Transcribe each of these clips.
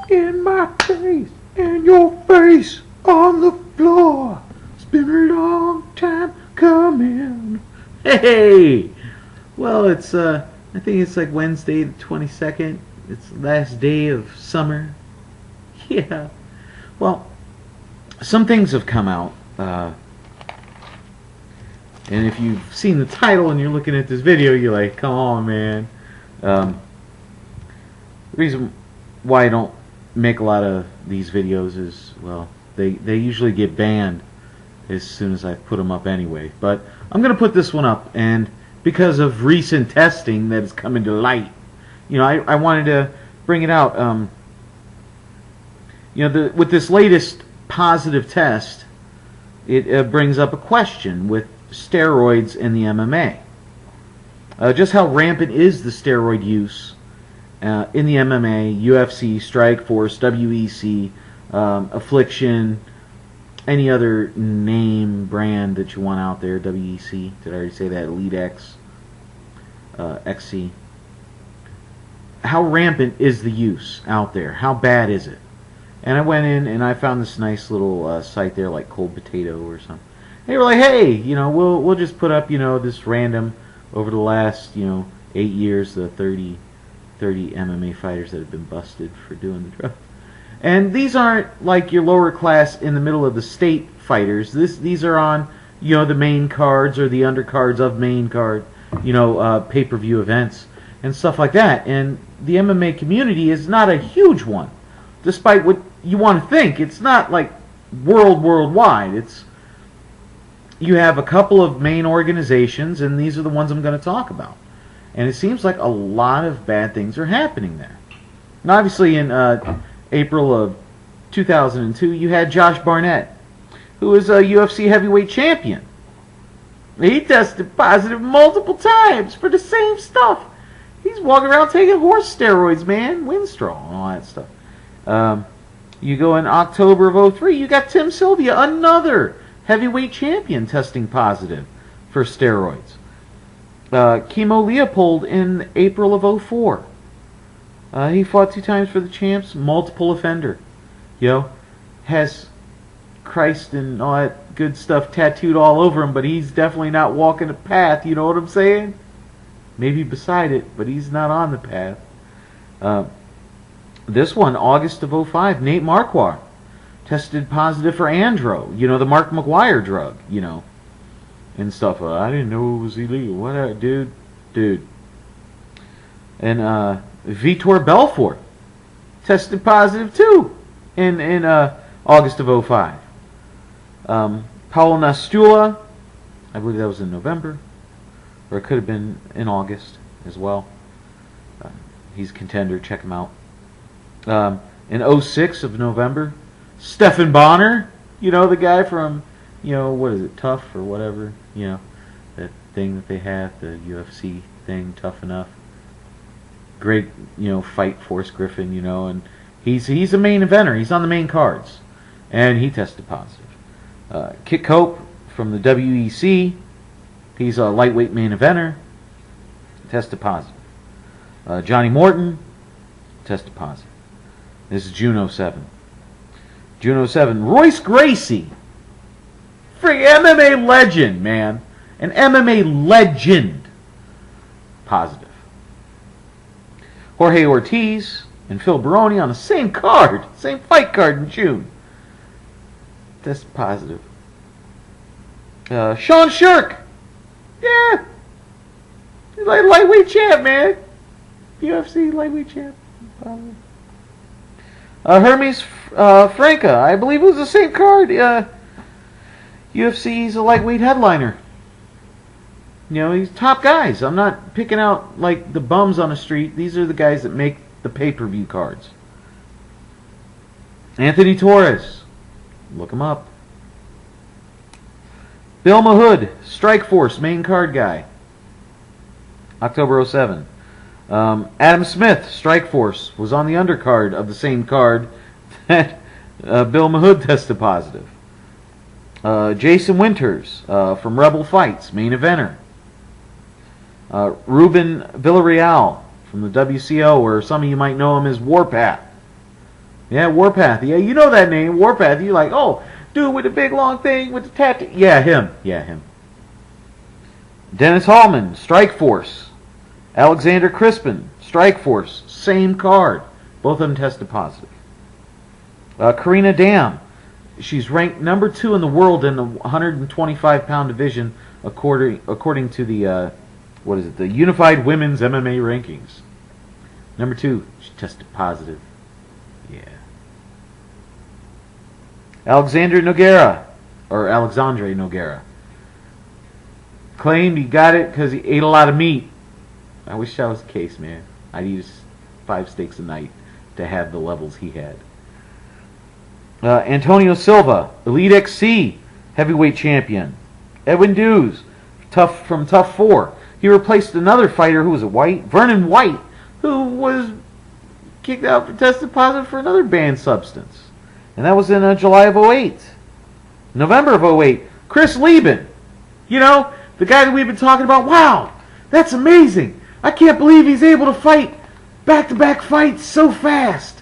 in my face and your face on the floor. It's been a long time coming. Hey! Well, it's, I think it's like Wednesday the 22nd. It's the last day of summer. Yeah. Well, some things have come out. And if you've seen the title and you're looking at this video, you're like, come on, man. The reason why I don't make a lot of these videos is, well, they usually get banned as soon as I put them up anyway. But I'm going to put this one up, and because of recent testing that has come into light, you know, I wanted to bring it out. You know, with this latest positive test, it brings up a question with steroids in the MMA. Just how rampant is the steroid use in the MMA, UFC, Strikeforce, WEC, Affliction, any other name brand that you want out there, WEC, did I already say that, Elite X, XC. How rampant is the use out there? How bad is it? And I went in and I found this nice little site there, like Cold Potato or something. They were like, hey, you know, we'll just put up, you know, this random, over the last, you know, 8 years, the 30 MMA fighters that have been busted for doing the drugs. And these aren't like your lower class in the middle of the state fighters. These are on, you know, the main cards or the undercards of main card, you know, pay-per-view events and stuff like that. And the MMA community is not a huge one, despite what you want to think. It's not like worldwide. It's, you have a couple of main organizations, and these are the ones I'm going to talk about. And it seems like a lot of bad things are happening there. And obviously in April of 2002, you had Josh Barnett, who is a UFC heavyweight champion. He tested positive multiple times for the same stuff. He's walking around taking horse steroids, man, Winstrol and all that stuff. You go in October of 03, you got Tim Sylvia, another heavyweight champion, testing positive for steroids. Kimo Leopold in April of 04. He fought 2 times for the champs, multiple offender. You know, has Christ and all that good stuff tattooed all over him, but he's definitely not walking the path, you know what I'm saying? Maybe beside it, but he's not on the path. This one, August of 05, Nate Marquardt tested positive for Andro, you know, the Mark McGuire drug, you know, and stuff. I didn't know it was illegal. Whatever, dude. And Vitor Belfort tested positive too in August of 05. Paulo Nastula, I believe that was in November, or it could have been in August as well. He's a contender. Check him out. In 06 of November, Stephan Bonner, you know, the guy from, you know, what is it, Tough or whatever, you know, that thing that they have, the UFC thing, Tough Enough. Great, you know, fight, Forrest Griffin, you know, and he's a main eventer. He's on the main cards, and he tested positive. Kit Cope from the WEC, he's a lightweight main eventer, tested positive. Johnny Morton, tested positive. This is June 07. June 07, Royce Gracie, freaking MMA legend, man, an MMA legend, positive. Jorge Ortiz and Phil Baroni on the same card, same fight card in June, tested positive. Sean Shirk, yeah, he's like lightweight champ, man, UFC lightweight champ, probably. Hermes Franca, I believe it was the same card. UFC's a lightweight headliner. You know, he's top guys. I'm not picking out like the bums on the street. These are the guys that make the pay-per-view cards. Anthony Torres, look him up. Bill Mahood, Strikeforce, main card guy. October 07. Adam Smith, Strikeforce, was on the undercard of the same card that Bill Mahood tested positive. Jason Winters from Rebel Fights, main eventer. Ruben Villarreal from the WCO, or some of you might know him as Warpath, Yeah, Warpath. Yeah, you know that name, Warpath. You're like, oh, dude with the big long thing with the tattoo. Yeah, him. Yeah, him. Dennis Hallman, Strike Force. Alexander Crispin, Strike Force. Same card. Both of them tested positive. Karina Dam. She's ranked number 2 in the world in the 125-pound division, according to the the Unified Women's MMA rankings. Number 2, she tested positive. Yeah. Alexandre Nogueira claimed he got it because he ate a lot of meat. I wish that was the case, man. I'd eat 5 steaks a night to have the levels he had. Antonio Silva, Elite XC heavyweight champion. Edwin Dews, from Tough 4. He replaced another fighter who was a white, Vernon White, who was kicked out for tested positive for another banned substance. And that was in July of 08. November of 08. Chris Lieben. You know, the guy that we've been talking about. Wow, that's amazing. I can't believe he's able to fight back-to-back fights so fast.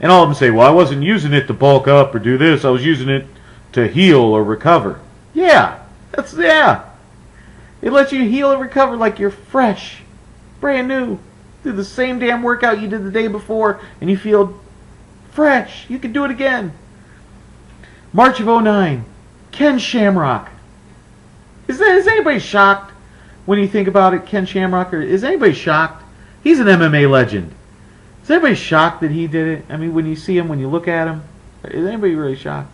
And all of them say, well, I wasn't using it to bulk up or do this. I was using it to heal or recover. Yeah. It lets you heal and recover like you're fresh. Brand new. Do the same damn workout you did the day before and you feel fresh. You can do it again. March of 09. Ken Shamrock. Is anybody shocked when you think about it, Ken Shamrock? Or is anybody shocked? He's an MMA legend. Is anybody shocked that he did it? I mean, when you see him, when you look at him, is anybody really shocked?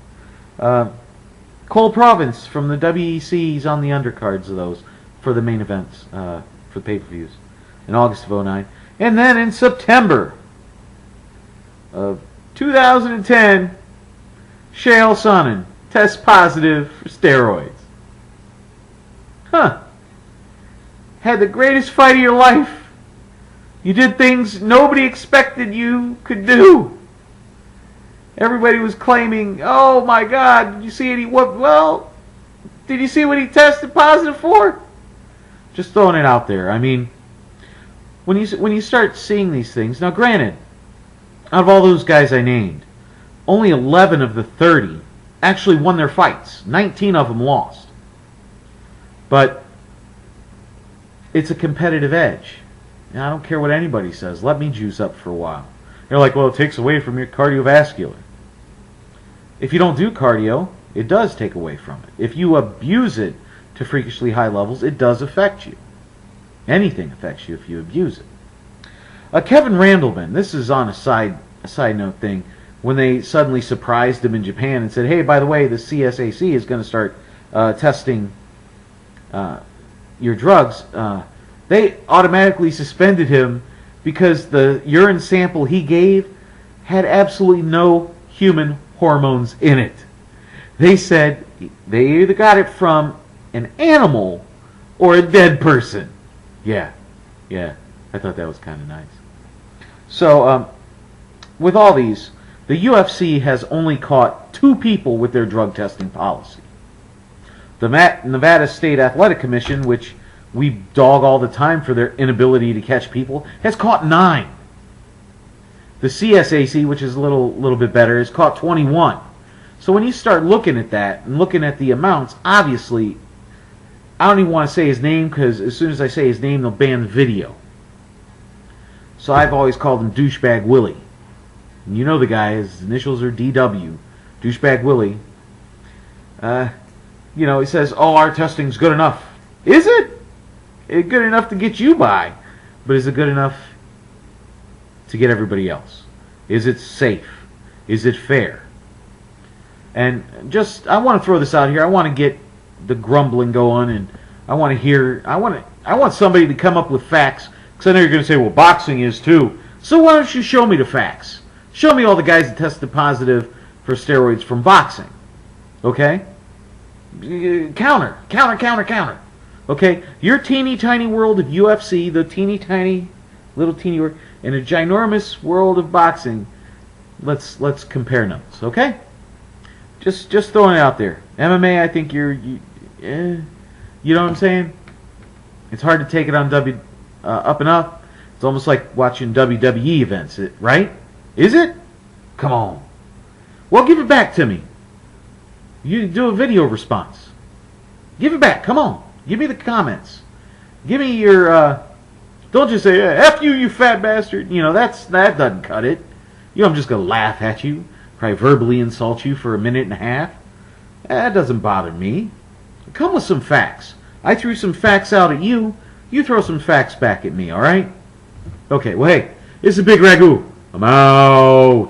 Cole Province from the WEC, he's on the undercards of those for the main events, for the pay-per-views in August of 09. And then in September of 2010, Chael Sonnen tests positive for steroids. Huh. Had the greatest fight of your life. You did things nobody expected you could do. Everybody was claiming, oh my God, did you see did you see what he tested positive for? Just throwing it out there. I mean, when you start seeing these things, now granted, out of all those guys I named, only 11 of the 30 actually won their fights. 19 of them lost. But it's a competitive edge. And I don't care what anybody says. Let me juice up for a while. They're like, well, it takes away from your cardiovascular. If you don't do cardio, it does take away from it. If you abuse it to freakishly high levels, it does affect you. Anything affects you if you abuse it. Kevin Randleman, this is on a side note thing, when they suddenly surprised him in Japan and said, hey, by the way, the CSAC is going to start testing your drugs. They automatically suspended him because the urine sample he gave had absolutely no human hormones in it. They said they either got it from an animal or a dead person. Yeah, I thought that was kind of nice. So, with all these, the UFC has only caught 2 people with their drug testing policy. The Nevada State Athletic Commission, which we dog all the time for their inability to catch people, has caught 9. The CSAC, which is a little bit better, has caught 21. So when you start looking at that and looking at the amounts, obviously, I don't even want to say his name because as soon as I say his name, they'll ban the video. So I've always called him Douchebag Willie. And you know the guy, his initials are DW, Douchebag Willie. He says, oh, our testing's good enough. Is it? It's good enough to get you by, but is it good enough to get everybody else? Is it safe? Is it fair? And I want to throw this out here. I want to get the grumbling going, and I want somebody to come up with facts, because I know you're going to say, well, boxing is too. So why don't you show me the facts? Show me all the guys that tested positive for steroids from boxing. Okay? Counter. Okay, your teeny tiny world of UFC, the teeny tiny, little teeny world, and a ginormous world of boxing. Let's compare notes, okay? Just throwing it out there. MMA, I think you know what I'm saying? It's hard to take it on up and up. It's almost like watching WWE events, right? Is it? Come on. Well, give it back to me. You do a video response. Give it back. Come on. Give me the comments. Give me your... don't just say, F you, you fat bastard. You know, that doesn't cut it. You know, I'm just going to laugh at you. Probably verbally insult you for a minute and a half. That doesn't bother me. Come with some facts. I threw some facts out at you. You throw some facts back at me, alright? Okay, well, hey, this is Bigragu. I'm out.